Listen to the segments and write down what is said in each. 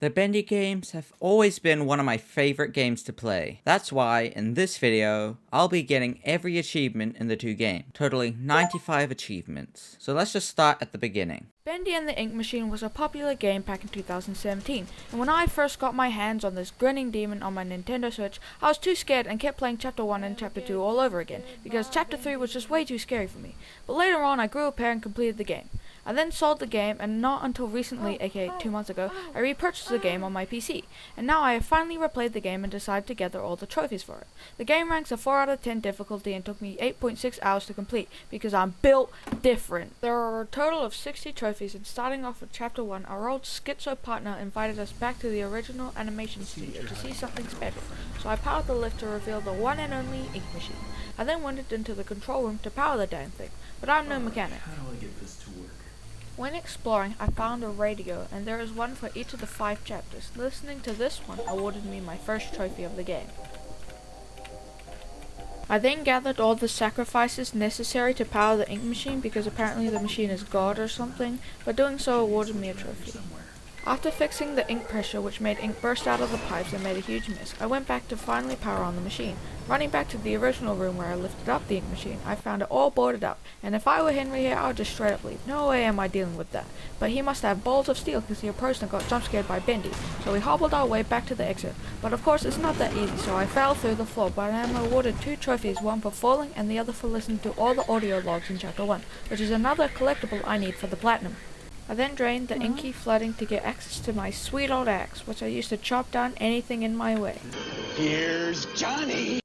The Bendy games have always been one of my favorite games to play. That's why, in this video, I'll be getting every achievement in the two games, totaling 95 achievements. So let's just start at the beginning. Bendy and the Ink Machine was a popular game back in 2017, and when I first got my hands on this grinning demon on my Nintendo Switch, I was too scared and kept playing Chapter 1 and Chapter 2 all over again, because Chapter 3 was just way too scary for me. But later on, I grew a pair and completed the game. I then sold the game, and not until recently, aka 2 months ago, I repurchased the game on my PC, and now I have finally replayed the game and decided to gather all the trophies for it. The game ranks a 4 out of 10 difficulty and took me 8.6 hours to complete, because I'm built different. There are a total of 60 trophies, and starting off with Chapter 1, our old schizo partner invited us back to the original animation studio to see something special, so I powered the lift to reveal the one and only Ink Machine. I then went into the control room to power the damn thing, but I'm no mechanic. How do I get this to work? When exploring, I found a radio, and there is one for each of the 5 chapters. Listening to this one awarded me my first trophy of the game. I then gathered all the sacrifices necessary to power the Ink Machine because apparently the machine is God or something, but doing so awarded me a trophy. After fixing the ink pressure, which made ink burst out of the pipes and made a huge mess, I went back to finally power on the machine. Running back to the original room where I lifted up the ink machine, I found it all boarded up, and if I were Henry here, I would just straight up leave. No way am I dealing with that. But he must have balls of steel because he approached and got jump scared by Bendy, so we hobbled our way back to the exit. But of course it's not that easy, so I fell through the floor, but I am awarded 2 trophies, one for falling and the other for listening to all the audio logs in Chapter 1, which is another collectible I need for the platinum. I then drained the inky flooding to get access to my sweet old axe, which I used to chop down anything in my way. Here's Johnny!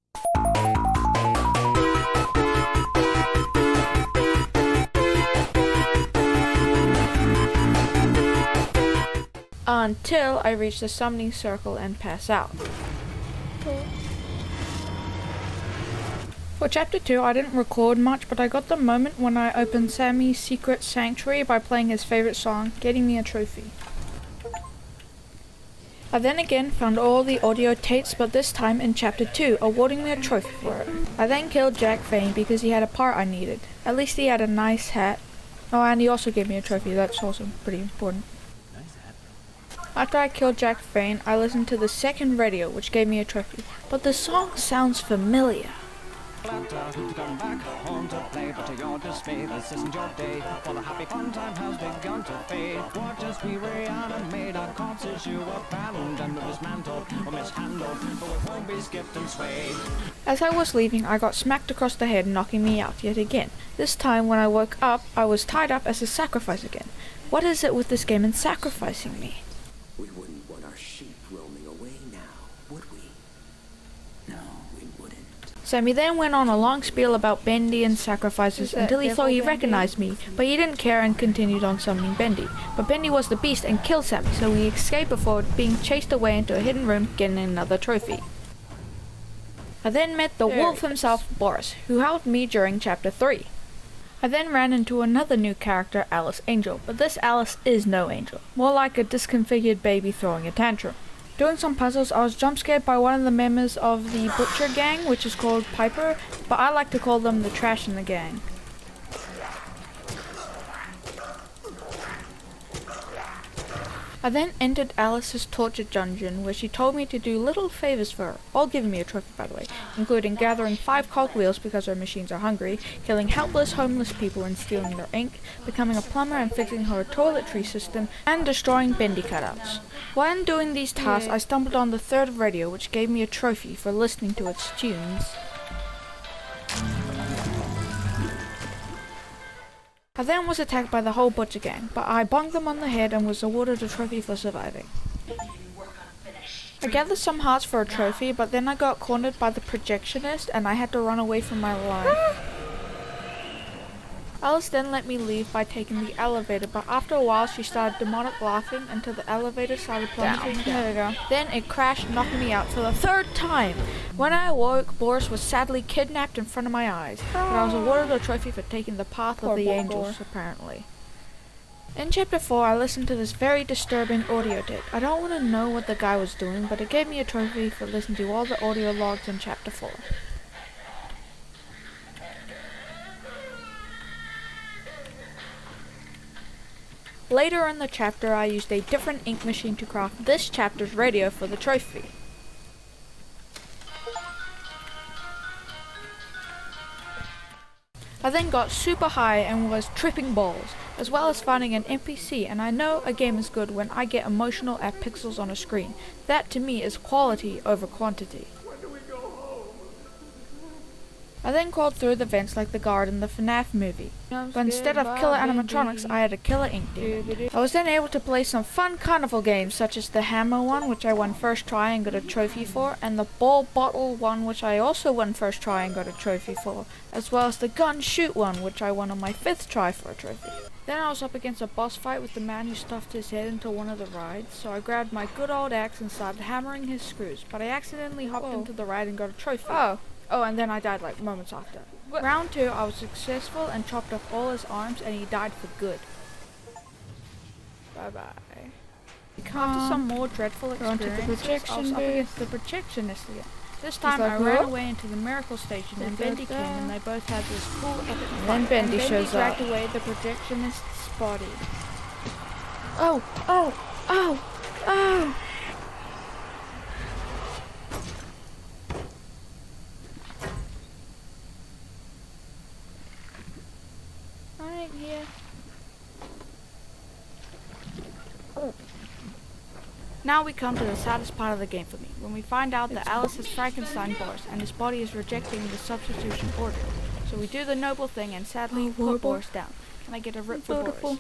Until I reach the summoning circle and pass out. For Chapter 2, I didn't record much, but I got the moment when I opened Sammy's secret sanctuary by playing his favorite song, getting me a trophy. I then again found all the audio tapes, but this time in Chapter 2, awarding me a trophy for it. I then killed Jack Vane because he had a part I needed. At least he had a nice hat. Oh, and he also gave me a trophy, that's also pretty important. After I killed Jack Vane, I listened to the second radio, which gave me a trophy. But the song sounds familiar. To come back home to play, but to your dismay, this isn't your day. For the happy fun time has begun to fade. Watch as we reanimate our corpses you abandoned, dismantled or mishandled, but we won't be skipped and swayed. As I was leaving, I got smacked across the head, knocking me out yet again. This time, when I woke up, I was tied up as a sacrifice again. What is it with this game and sacrificing me? We wouldn't want our sheep roaming away now, would we? No, we wouldn't. Sammy then went on a long spiel about Bendy and sacrifices until he thought he recognized me, but he didn't care and continued on summoning Bendy. But Bendy was the beast and killed Sammy, so we escaped before being chased away into a hidden room, getting another trophy. I then met the wolf himself, Boris, who helped me during Chapter 3. I then ran into another new character, Alice Angel, but this Alice is no angel, more like a disconfigured baby throwing a tantrum. Doing some puzzles, I was jump scared by one of the members of the Butcher Gang, which is called Piper, but I like to call them the trash in the gang. I then entered Alice's torture dungeon, where she told me to do little favors for her, all giving me a trophy by the way, including gathering 5 cogwheels because her machines are hungry, killing helpless homeless people and stealing their ink, becoming a plumber and fixing her toiletry system, and destroying Bendy cutouts. While doing these tasks, I stumbled on the third radio, which gave me a trophy for listening to its tunes. I then was attacked by the whole Butcher Gang, but I bonked them on the head and was awarded a trophy for surviving. I gathered some hearts for a trophy, but then I got cornered by the projectionist and I had to run away from my life. Alice then let me leave by taking the elevator, but after a while she started demonic laughing until the elevator started plummeting down. Then it crashed, knocking me out for the 3rd time. When I awoke, Boris was sadly kidnapped in front of my eyes, but I was awarded a trophy for taking the path of the angels, apparently. In Chapter 4, I listened to this very disturbing audio tape. I don't want to know what the guy was doing, but it gave me a trophy for listening to all the audio logs in Chapter 4. Later in the chapter, I used a different ink machine to craft this chapter's radio for the trophy. I then got super high and was tripping balls, as well as finding an NPC, and I know a game is good when I get emotional at pixels on a screen. That to me is quality over quantity. I then crawled through the vents like the guard in the FNAF movie, but instead of killer animatronics, I had a killer ink demon. I was then able to play some fun carnival games such as the hammer one, which I won first try and got a trophy for, and the ball bottle one, which I also won first try and got a trophy for, as well as the gun shoot one, which I won on my 5th try for a trophy. Then I was up against a boss fight with the man who stuffed his head into one of the rides, so I grabbed my good old axe and started hammering his screws, but I accidentally hopped into the ride and got a trophy. Oh, and then I died like moments after. Round 2, I was successful and chopped off all his arms and he died for good. Bye bye. After some more dreadful experiences, I was up against the projectionist again. This time I ran away into the miracle station and Bendy came and they both had this cool epic fight. And then Bendy shows up. Dragged away the projectionist's body. Oh! Right here. Now we come to the saddest part of the game for me, when we find out that Alice has Frankenstein Boris and his body is rejecting the substitution order. So we do the noble thing and sadly put Boris down. And I get a rip for Boris.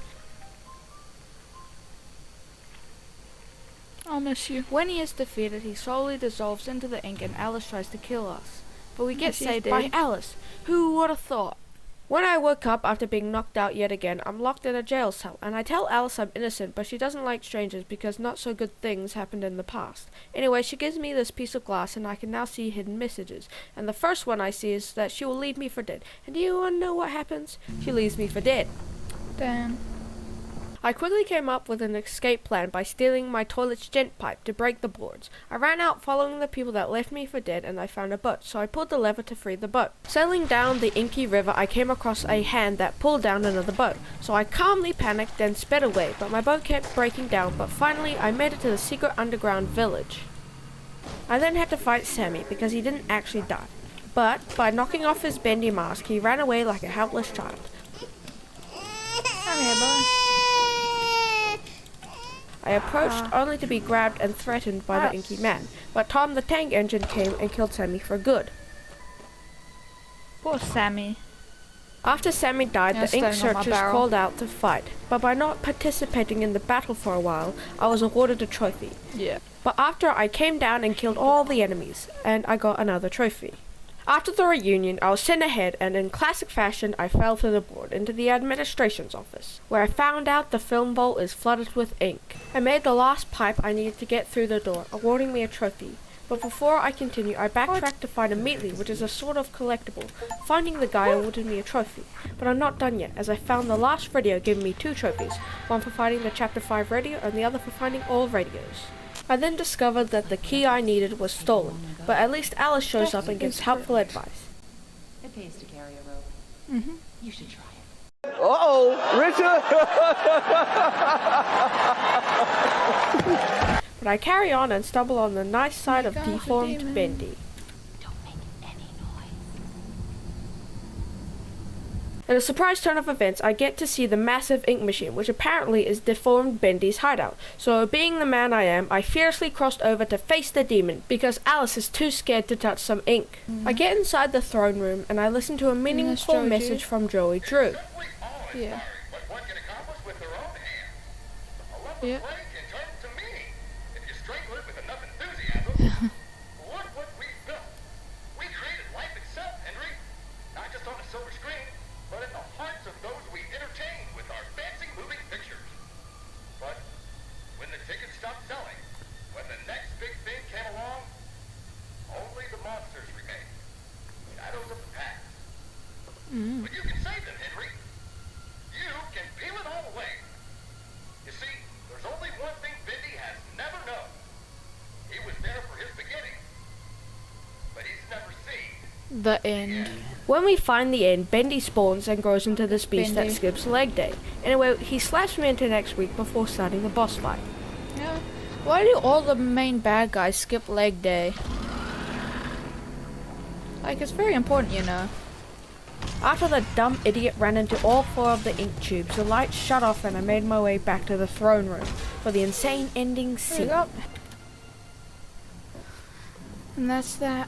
I'll miss you. When he is defeated, he slowly dissolves into the ink and Alice tries to kill us. But we get saved by Alice. Who would have thought? When I woke up after being knocked out yet again, I'm locked in a jail cell, and I tell Alice I'm innocent, but she doesn't like strangers because not so good things happened in the past. Anyway, she gives me this piece of glass, and I can now see hidden messages. And the first one I see is that she will leave me for dead. And do you want to know what happens? She leaves me for dead. Damn. I quickly came up with an escape plan by stealing my toilet's gent pipe to break the boards. I ran out following the people that left me for dead and I found a boat, so I pulled the lever to free the boat. Sailing down the inky river, I came across a hand that pulled down another boat, so I calmly panicked and sped away, but my boat kept breaking down, but finally I made it to the secret underground village. I then had to fight Sammy because he didn't actually die, but by knocking off his bendy mask, he ran away like a helpless child. Come here, boy. I approached only to be grabbed and threatened by the inky man, but Tom the Tank Engine came and killed Sammy for good. Poor Sammy. After Sammy died, the ink searchers called out to fight, but by not participating in the battle for a while, I was awarded a trophy. Yeah. But after I came down and killed all the enemies, and I got another trophy. After the reunion, I was sent ahead, and in classic fashion, I fell through the board into the administration's office, where I found out the film vault is flooded with ink. I made the last pipe I needed to get through the door, awarding me a trophy. But before I continue, I backtracked to find a meatly, which is a sort of collectible. Finding the guy awarded me a trophy. But I'm not done yet, as I found the last radio giving me 2 trophies, one for finding the Chapter 5 radio and the other for finding all radios. I then discovered that the key I needed was stolen, but at least Alice shows up and gives helpful advice. It pays to carry a rope. Mm-hmm. You should try it. Uh-oh, Richard! But I carry on and stumble on the nice side of deformed Bendy. Don't make any noise. In a surprise turn of events, I get to see the massive ink machine, which apparently is deformed Bendy's hideout. So, being the man I am, I fiercely crossed over to face the demon, because Alice is too scared to touch some ink. I get inside the throne room, and I listen to a meaningful message from Joey Drew. Yeah. Yeah. Look what we've built. We created life itself, Henry. Not just on a silver screen, but in the hearts of those we entertain with our fancy moving pictures. But when the tickets stopped selling, when the next big thing came along, only the monsters remained. Shadows of the past. But you can save them, Henry. You can peel it all away. You see, there's only one thing Bendy has never known. He was there for his beginning, but he's never seen The end. When we find the end, Bendy spawns and grows into this beast Bendy. that skips leg day. Anyway, he slaps me into next week before starting the boss fight. Yeah. Why do all the main bad guys skip leg day? Like, it's very important, you know. After the dumb idiot ran into all 4 of the ink tubes, the lights shut off and I made my way back to the throne room for the insane ending There you scene. go. And that's that.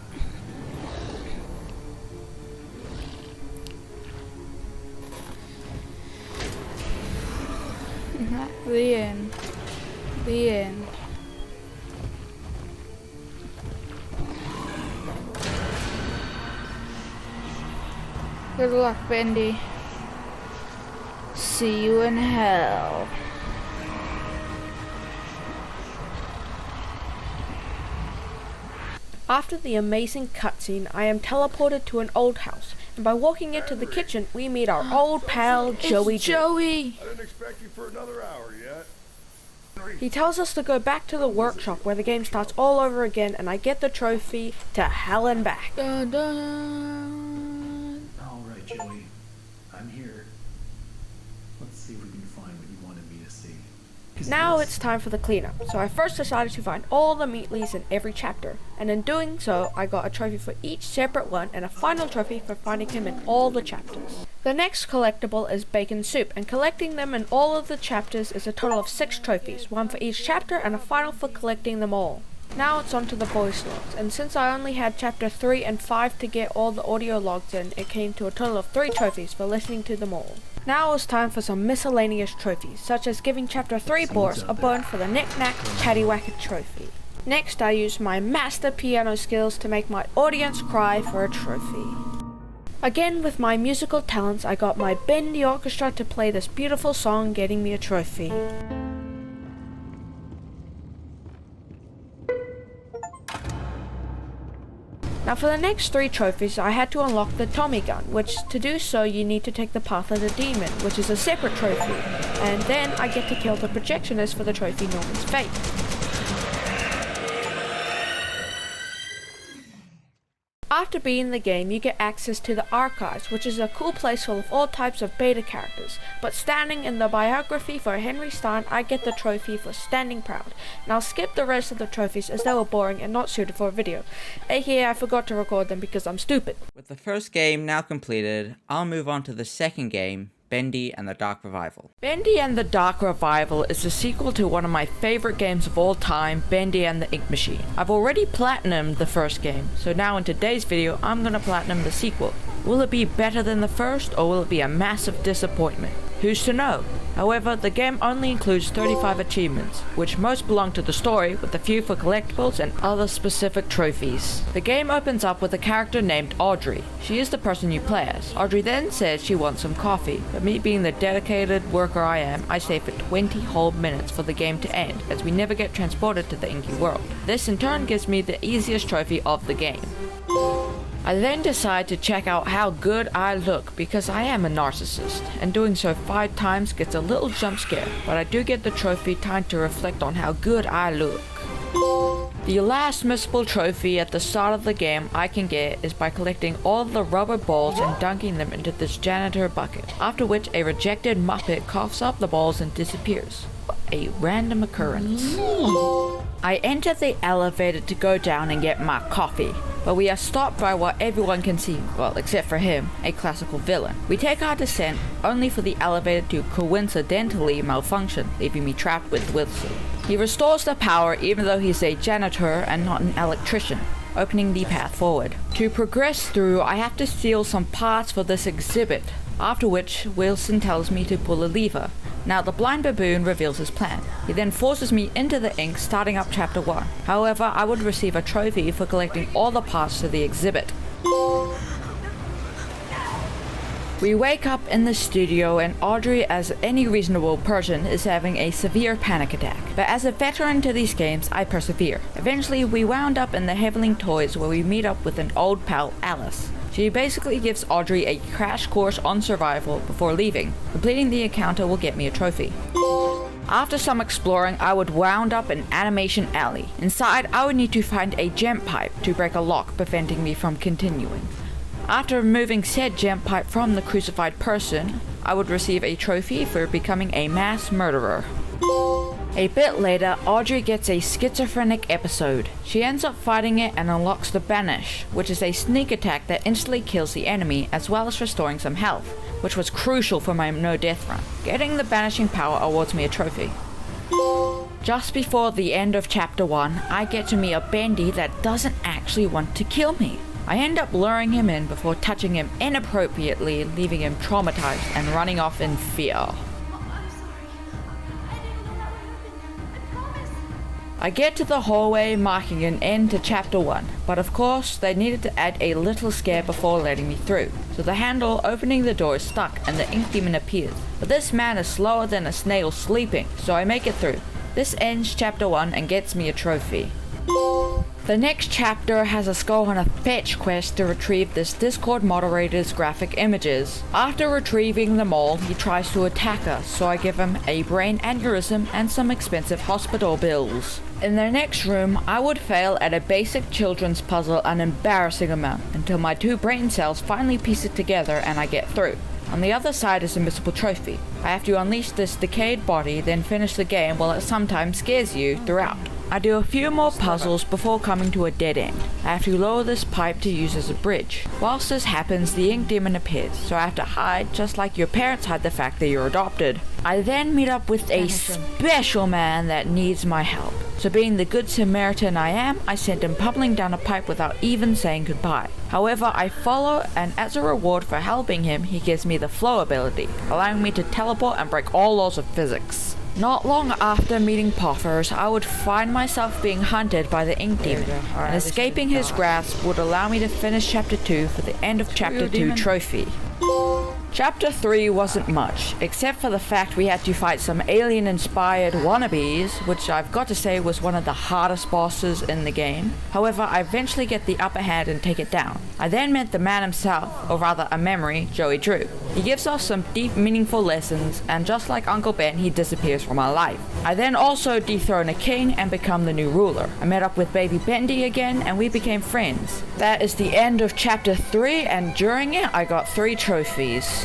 The end. The end. Good luck, Bendy. See you in hell. After the amazing cutscene, I am teleported to an old house, and by walking into the kitchen, we meet our old pal Joey. It's Joey. I didn't expect you for another hour yet. He tells us to go back to the workshop where the game starts all over again, and I get the trophy to hell and back. Dun, dun. All right, Joey. I'm here. Let's see if we can find what you wanted me to see. 'Cause Now this- it's time for the cleanup, so I first decided to find all the Meatlies in every chapter, and in doing so, I got a trophy for each separate one and a final trophy for finding him in all the chapters. The next collectible is bacon soup, and collecting them in all of the chapters is a total of 6 trophies, one for each chapter and a final for collecting them all. Now it's on to the voice logs, and since I only had chapter 3 and 5 to get all the audio logs in, it came to a total of 3 trophies for listening to them all. Now it's time for some miscellaneous trophies, such as giving chapter 3 Boris a bone for the Knick-Knack Paddywhacker trophy. Next, I used my master piano skills to make my audience cry for a trophy. Again, with my musical talents, I got my Bendy Orchestra to play this beautiful song, getting me a trophy. Now for the next 3 trophies, I had to unlock the Tommy gun, which to do so you need to take the path of the demon, which is a separate trophy, and then I get to kill the projectionist for the trophy Norman's Fate. After beating the game, you get access to the archives, which is a cool place full of all types of beta characters. But standing in the biography for Henry Stein, I get the trophy for Standing Proud. And I'll skip the rest of the trophies as they were boring and not suited for a video. aka I forgot to record them because I'm stupid. With the first game now completed, I'll move on to the second game, Bendy and the Dark Revival. Bendy and the Dark Revival is a sequel to one of my favorite games of all time, Bendy and the Ink Machine. I've already platinumed the first game, so now in today's video, I'm gonna platinum the sequel. Will it be better than the first, or will it be a massive disappointment? Who's to know? However, the game only includes 35 achievements, which most belong to the story, with a few for collectibles and other specific trophies. The game opens up with a character named Audrey. She is the person you play as. Audrey then says she wants some coffee, but me being the dedicated worker I am, I stay for 20 whole minutes for the game to end, as we never get transported to the inky world. This in turn gives me the easiest trophy of the game. I then decide to check out how good I look because I am a narcissist, and doing so 5 times gets a little jump scare, but I do get the trophy time to reflect on how good I look. The last missable trophy at the start of the game I can get is by collecting all the rubber balls and dunking them into this janitor bucket, after which a rejected Muppet coughs up the balls and disappears. A random occurrence. I enter the elevator to go down and get my coffee, but we are stopped by what everyone can see, well, except for him, a classical villain. We take our descent, only for the elevator to coincidentally malfunction, leaving me trapped with Wilson. He restores the power even though he's a janitor and not an electrician, opening the path forward. To progress through, I have to steal some parts for this exhibit, after which Wilson tells me to pull a lever. Now the blind baboon reveals his plan. He then forces me into the ink, starting up chapter 1. However, I would receive a trophy for collecting all the parts to the exhibit. We wake up in the studio and Audrey, as any reasonable person, is having a severe panic attack. But as a veteran to these games, I persevere. Eventually, we wound up in the Heavenling Toys where we meet up with an old pal, Alice. She basically gives Audrey a crash course on survival before leaving. Completing the encounter will get me a trophy. After some exploring, I would wound up in Animation Alley. Inside, I would need to find a gem pipe to break a lock, preventing me from continuing. After removing said gem pipe from the crucified person, I would receive a trophy for becoming a mass murderer. A bit later, Audrey gets a schizophrenic episode. She ends up fighting it and unlocks the Banish, which is a sneak attack that instantly kills the enemy as well as restoring some health, which was crucial for my no death run. Getting the banishing power awards me a trophy. Just before the end of chapter 1, I get to meet a Bendy that doesn't actually want to kill me. I end up luring him in before touching him inappropriately, leaving him traumatized and running off in fear. I get to the hallway marking an end to chapter 1, but of course they needed to add a little scare before letting me through. So the handle opening the door is stuck and the ink demon appears. But this man is slower than a snail sleeping, so I make it through. This ends chapter 1 and gets me a trophy. The next chapter has us go on a fetch quest to retrieve this Discord moderator's graphic images. After retrieving them all, he tries to attack us, so I give him a brain aneurysm and some expensive hospital bills. In the next room, I would fail at a basic children's puzzle an embarrassing amount, until my 2 brain cells finally piece it together and I get through. On the other side is a missable trophy. I have to unleash this decayed body, then finish the game while it sometimes scares you throughout. I do a few more puzzles before coming to a dead end. I have to lower this pipe to use as a bridge. Whilst this happens, the ink demon appears, so I have to hide just like your parents hide the fact that you're adopted. I then meet up with a special man that needs my help. So being the good Samaritan I am, I send him pummeling down a pipe without even saying goodbye. However, I follow, and as a reward for helping him, he gives me the flow ability, allowing me to teleport and break all laws of physics. Not long after meeting Poffers, I would find myself being hunted by the ink demon, and escaping his grasp would allow me to finish chapter 2 for the end of chapter 2 trophy. Chapter 3 wasn't much, except for the fact we had to fight some alien-inspired wannabes, which I've got to say was one of the hardest bosses in the game. However, I eventually get the upper hand and take it down. I then met the man himself, or rather a memory, Joey Drew. He gives us some deep, meaningful lessons, and just like Uncle Ben, he disappears from our life. I then also dethrone a king and become the new ruler. I met up with baby Bendy again, and we became friends. That is the end of chapter 3, and during it, I got 3 trophies.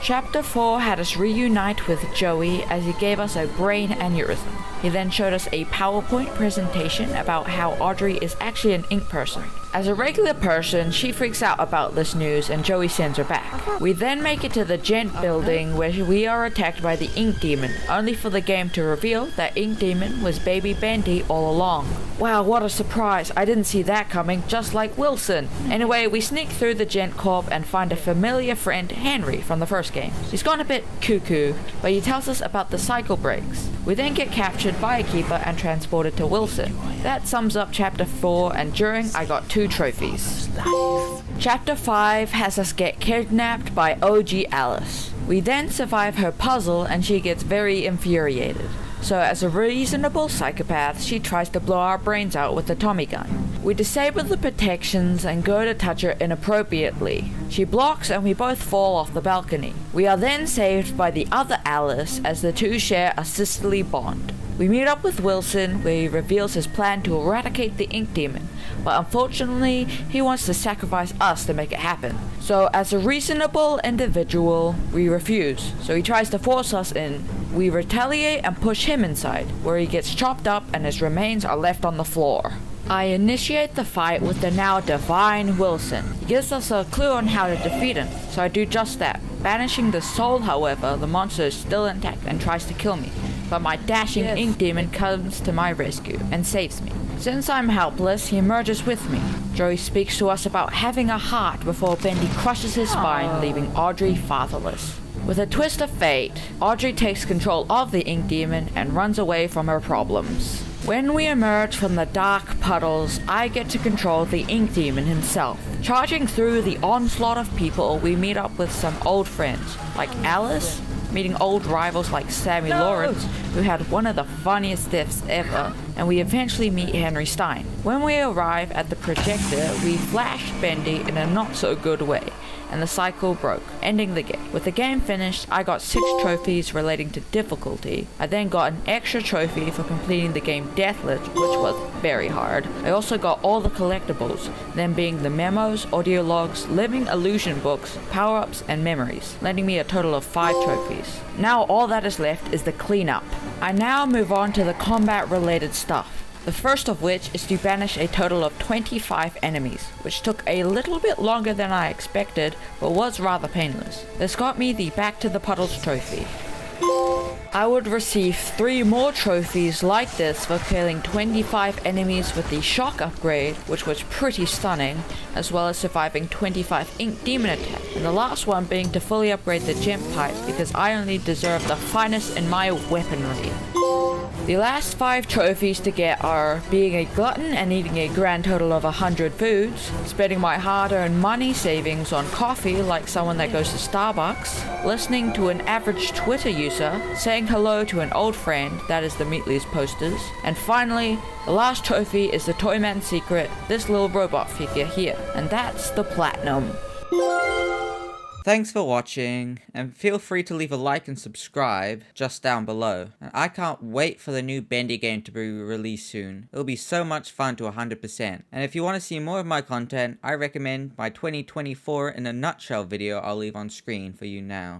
Chapter 4 had us reunite with Joey as he gave us a brain aneurysm. He then showed us a PowerPoint presentation about how Audrey is actually an ink person. As a regular person, she freaks out about this news and Joey sends her back. We then make it to the Gent building where we are attacked by the ink demon, only for the game to reveal that ink demon was baby Bendy all along. Wow, what a surprise. I didn't see that coming, just like Wilson. Anyway, we sneak through the Gent Corp and find a familiar friend, Henry, from the first game. He's gone a bit cuckoo, but he tells us about the cycle breaks. We then get captured by a keeper and transported to Wilson. That sums up chapter 4, and during I got 2 trophies. Chapter 5 has us get kidnapped by OG Alice. We then survive her puzzle and she gets very infuriated. So as a reasonable psychopath, she tries to blow our brains out with a Tommy gun. We disable the protections and go to touch her inappropriately. She blocks and we both fall off the balcony. We are then saved by the other Alice as the two share a sisterly bond. We meet up with Wilson where he reveals his plan to eradicate the ink demon, but unfortunately he wants to sacrifice us to make it happen. So as a reasonable individual, we refuse, so he tries to force us in. We retaliate and push him inside, where he gets chopped up and his remains are left on the floor. I initiate the fight with the now divine Wilson. He gives us a clue on how to defeat him, so I do just that. Banishing the soul, however, the monster is still intact and tries to kill me, but my dashing ink demon comes to my rescue and saves me. Since I'm helpless, he merges with me. Joey speaks to us about having a heart before Bendy crushes his spine, leaving Audrey fatherless. With a twist of fate, Audrey takes control of the ink demon and runs away from her problems. When we emerge from the dark puddles, I get to control the ink demon himself. Charging through the onslaught of people, we meet up with some old friends, like Alice, meeting old rivals like Sammy Lawrence, who had one of the funniest deaths ever, and we eventually meet Henry Stein. When we arrive at the projector, we flash Bendy in a not so good way, and the cycle broke, ending the game. With the game finished, I got 6 trophies relating to difficulty. I then got an extra trophy for completing the game Deathlit, which was very hard. I also got all the collectibles, them being the memos, audio logs, living illusion books, power-ups, and memories, landing me a total of 5 trophies. Now all that is left is the cleanup. I now move on to the combat-related stuff. The first of which is to banish a total of 25 enemies, which took a little bit longer than I expected, but was rather painless. This got me the Back to the Puddles trophy. I would receive 3 more trophies like this for killing 25 enemies with the shock upgrade, which was pretty stunning, as well as surviving 25 ink demon attack, and the last one being to fully upgrade the gem pipe because I only deserve the finest in my weaponry. The last 5 trophies to get are being a glutton and eating a grand total of 100 foods, spending my hard-earned money savings on coffee like someone that goes to Starbucks, listening to an average Twitter user, saying hello to an old friend, that is the Meatleys posters, and finally, the last trophy is the Toyman Secret, this little robot figure here, and that's the platinum. Thanks for watching, and feel free to leave a like and subscribe just down below. And I can't wait for the new Bendy game to be released soon. It'll be so much fun to 100%. And if you want to see more of my content, I recommend my 2024 in a nutshell video I'll leave on screen for you now.